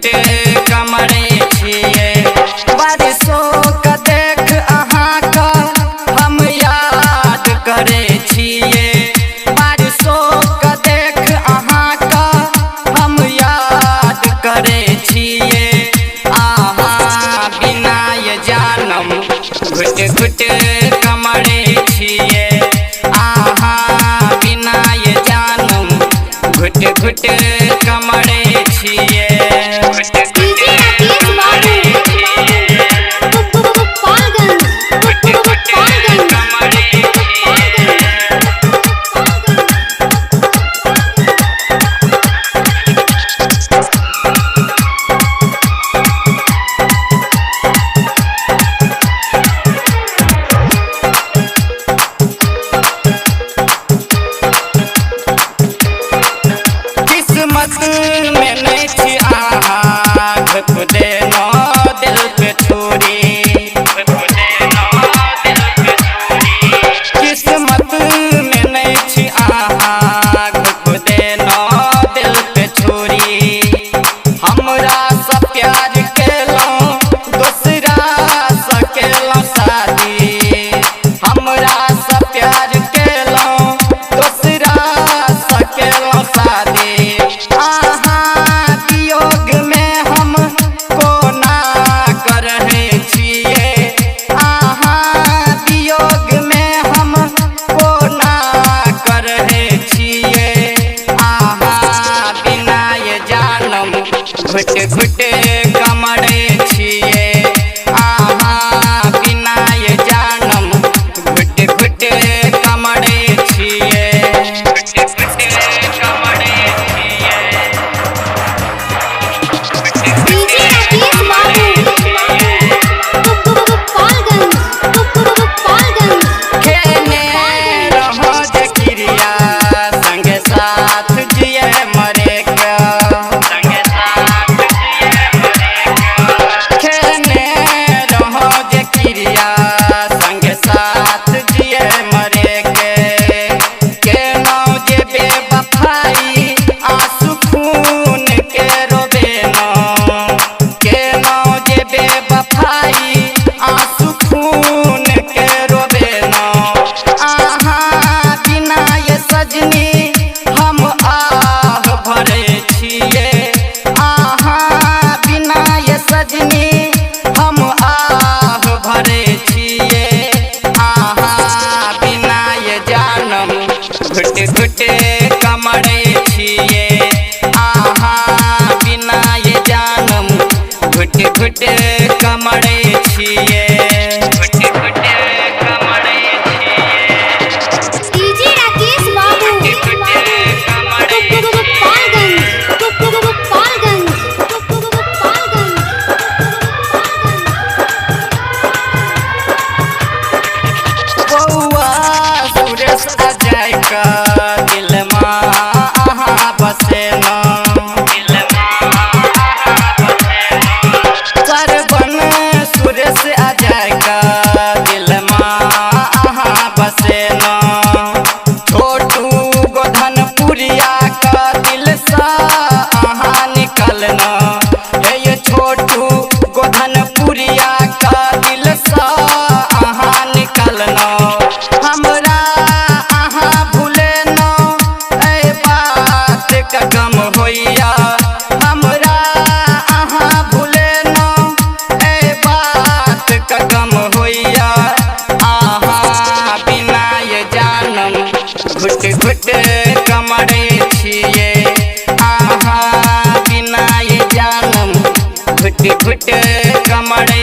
घुट कमरे छिए बारिशों का देख अहाँ का हम याद करे छिए बारिशों का देख अहाँ का हम याद करे छिए अहाँ बिना ये जानम घुट घुट कमरे छिए अहाँ बिना ये जानम घुट घुट कमरे छिए किस्मत में नहीं थी आहा घुप देना दिल पे छुरी किस्मत में नहीं थी आहा घुप देना दिल पे छुरी हमरा सा प्यार केलो दूसरा सा केलो शादी हमरा सा प्यार केलो दूसरा सा केलो शादी वियोग में हम कोना कर रहे छिए अहाँ वियोग में हम कोना कर रहे छिए अहाँ बिना ये जानम घुट घुट कमरे छिए अहाँ बिना ये जानम घुट घुट कमरे छिए घुट घुट कमरे घुट घुट कमरे छिए अहाँ बिना ये जानम घुट घुट कमरे छिए घुट घुट कमरे अजय का दिल माँ अहाँ बसेना सरबन सुरेश अजय का दिल माँ अहाँ बसेना छोटू गोधनपुरिया का दिल सा अहाँ निकलना ये छोटू गोधनपुरिया का दिल सा अहाँ निकलना हमरा गम होइया हमरा अहाँ भूले न ए बात का गम होइया अहाँ बिना ये जानम घुट घुट कमरे छिए अहाँ बिना ये जानम घुट घुट कमरे